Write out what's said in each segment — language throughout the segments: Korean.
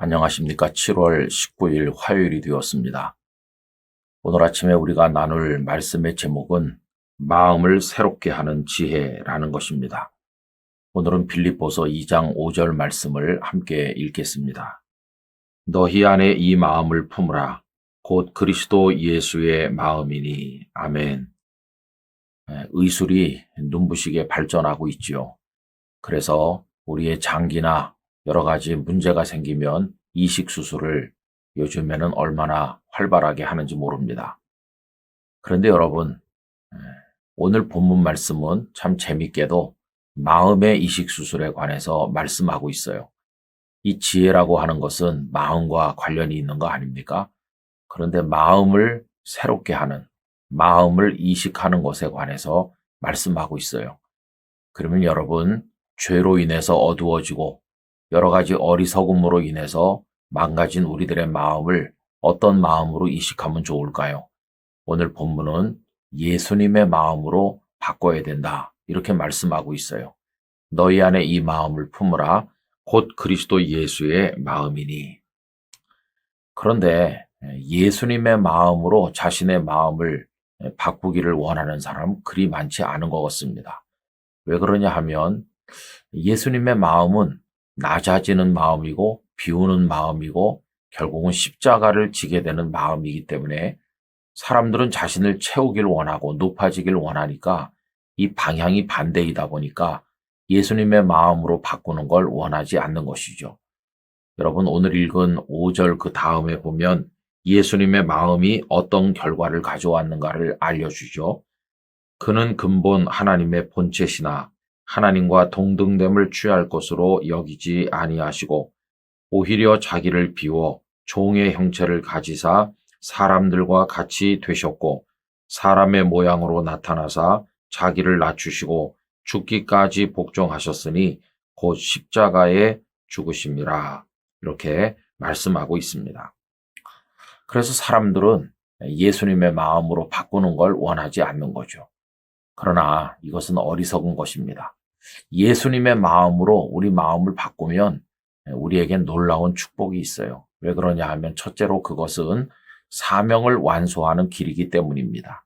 안녕하십니까. 7월 19일 화요일이 되었습니다. 오늘 아침에 우리가 나눌 말씀의 제목은 마음을 새롭게 하는 지혜라는 것입니다. 오늘은 빌립보서 2장 5절 말씀을 함께 읽겠습니다. 너희 안에 이 마음을 품으라. 곧 그리스도 예수의 마음이니. 아멘. 의술이 눈부시게 발전하고 있지요. 그래서 우리의 장기나 여러 가지 문제가 생기면 이식 수술을 요즘에는 얼마나 활발하게 하는지 모릅니다. 그런데 여러분, 오늘 본문 말씀은 참 재밌게도 마음의 이식 수술에 관해서 말씀하고 있어요. 이 지혜라고 하는 것은 마음과 관련이 있는 거 아닙니까? 그런데 마음을 새롭게 하는, 마음을 이식하는 것에 관해서 말씀하고 있어요. 그러면 여러분, 죄로 인해서 어두워지고 여러 가지 어리석음으로 인해서 망가진 우리들의 마음을 어떤 마음으로 이식하면 좋을까요? 오늘 본문은 예수님의 마음으로 바꿔야 된다. 이렇게 말씀하고 있어요. 너희 안에 이 마음을 품으라. 곧 그리스도 예수의 마음이니. 그런데 예수님의 마음으로 자신의 마음을 바꾸기를 원하는 사람은 그리 많지 않은 것 같습니다. 왜 그러냐 하면 예수님의 마음은 낮아지는 마음이고 비우는 마음이고 결국은 십자가를 지게 되는 마음이기 때문에 사람들은 자신을 채우길 원하고 높아지길 원하니까 이 방향이 반대이다 보니까 예수님의 마음으로 바꾸는 걸 원하지 않는 것이죠. 여러분 오늘 읽은 5절 그 다음에 보면 예수님의 마음이 어떤 결과를 가져왔는가를 알려주죠. 그는 근본 하나님의 본체시나 하나님과 동등됨을 취할 것으로 여기지 아니하시고 오히려 자기를 비워 종의 형체를 가지사 사람들과 같이 되셨고 사람의 모양으로 나타나사 자기를 낮추시고 죽기까지 복종하셨으니 곧 십자가에 죽으심이라. 이렇게 말씀하고 있습니다. 그래서 사람들은 예수님의 마음으로 바꾸는 걸 원하지 않는 거죠. 그러나 이것은 어리석은 것입니다. 예수님의 마음으로 우리 마음을 바꾸면 우리에겐 놀라운 축복이 있어요. 왜 그러냐 하면 첫째로 그것은 사명을 완수하는 길이기 때문입니다.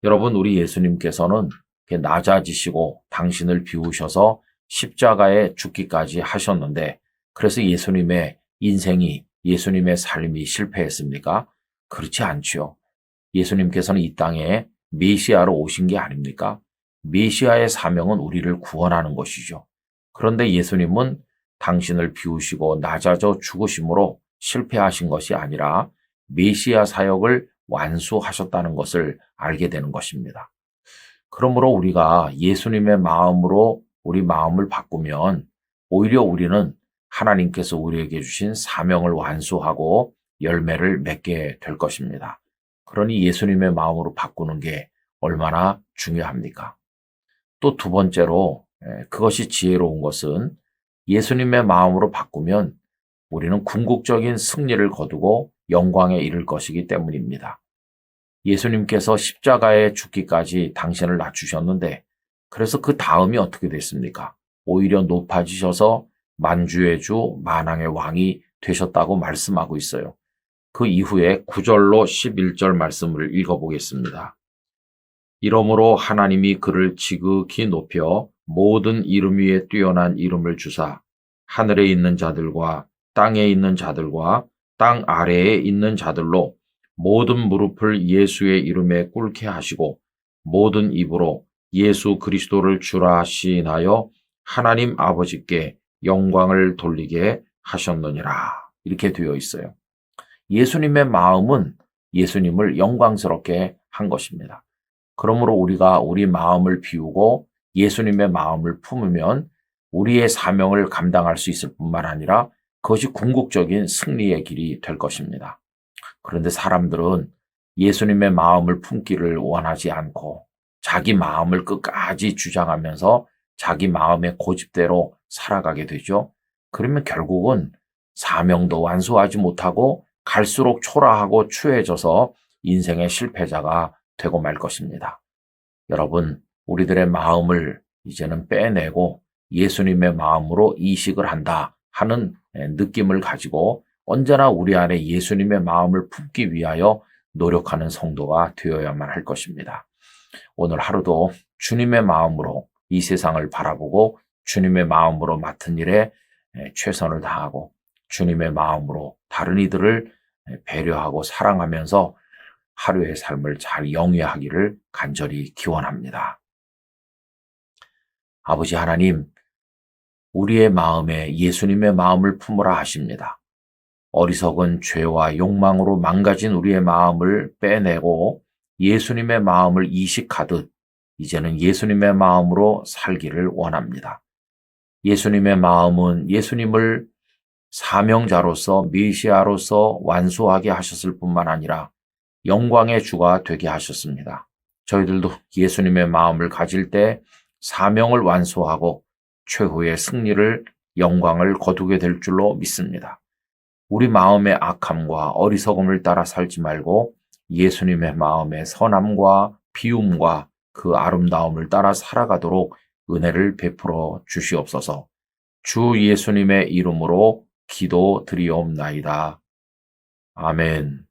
여러분 우리 예수님께서는 낮아지시고 당신을 비우셔서 십자가에 죽기까지 하셨는데 그래서 예수님의 인생이 예수님의 삶이 실패했습니까? 그렇지 않지요. 예수님께서는 이 땅에 메시아로 오신 게 아닙니까? 메시아의 사명은 우리를 구원하는 것이죠. 그런데 예수님은 당신을 비우시고 낮아져 죽으심으로 실패하신 것이 아니라 메시아 사역을 완수하셨다는 것을 알게 되는 것입니다. 그러므로 우리가 예수님의 마음으로 우리 마음을 바꾸면 오히려 우리는 하나님께서 우리에게 주신 사명을 완수하고 열매를 맺게 될 것입니다. 그러니 예수님의 마음으로 바꾸는 게 얼마나 중요합니까? 또 두 번째로 그것이 지혜로운 것은 예수님의 마음으로 바꾸면 우리는 궁극적인 승리를 거두고 영광에 이를 것이기 때문입니다. 예수님께서 십자가에 죽기까지 당신을 낮추셨는데 그래서 그 다음이 어떻게 됐습니까? 오히려 높아지셔서 만주의 주 만왕의 왕이 되셨다고 말씀하고 있어요. 그 이후에 9절로 11절 말씀을 읽어보겠습니다. 이러므로 하나님이 그를 지극히 높여 모든 이름 위에 뛰어난 이름을 주사 하늘에 있는 자들과 땅에 있는 자들과 땅 아래에 있는 자들로 모든 무릎을 예수의 이름에 꿇게 하시고 모든 입으로 예수 그리스도를 주라 시인하여 하나님 아버지께 영광을 돌리게 하셨느니라. 이렇게 되어 있어요. 예수님의 마음은 예수님을 영광스럽게 한 것입니다. 그러므로 우리가 우리 마음을 비우고 예수님의 마음을 품으면 우리의 사명을 감당할 수 있을 뿐만 아니라 그것이 궁극적인 승리의 길이 될 것입니다. 그런데 사람들은 예수님의 마음을 품기를 원하지 않고 자기 마음을 끝까지 주장하면서 자기 마음의 고집대로 살아가게 되죠. 그러면 결국은 사명도 완수하지 못하고 갈수록 초라하고 추해져서 인생의 실패자가 되고 말 것입니다. 여러분, 우리들의 마음을 이제는 빼내고 예수님의 마음으로 이식을 한다 하는 느낌을 가지고 언제나 우리 안에 예수님의 마음을 품기 위하여 노력하는 성도가 되어야만 할 것입니다. 오늘 하루도 주님의 마음으로 이 세상을 바라보고 주님의 마음으로 맡은 일에 최선을 다하고 주님의 마음으로 다른 이들을 배려하고 사랑하면서 하루의 삶을 잘 영위하기를 간절히 기원합니다. 아버지 하나님, 우리의 마음에 예수님의 마음을 품으라 하십니다. 어리석은 죄와 욕망으로 망가진 우리의 마음을 빼내고 예수님의 마음을 이식하듯 이제는 예수님의 마음으로 살기를 원합니다. 예수님의 마음은 예수님을 사명자로서 메시아로서 완수하게 하셨을 뿐만 아니라 영광의 주가 되게 하셨습니다. 저희들도 예수님의 마음을 가질 때 사명을 완수하고 최후의 승리를 영광을 거두게 될 줄로 믿습니다. 우리 마음의 악함과 어리석음을 따라 살지 말고 예수님의 마음의 선함과 비움과 그 아름다움을 따라 살아가도록 은혜를 베풀어 주시옵소서. 주 예수님의 이름으로 기도드리옵나이다. 아멘.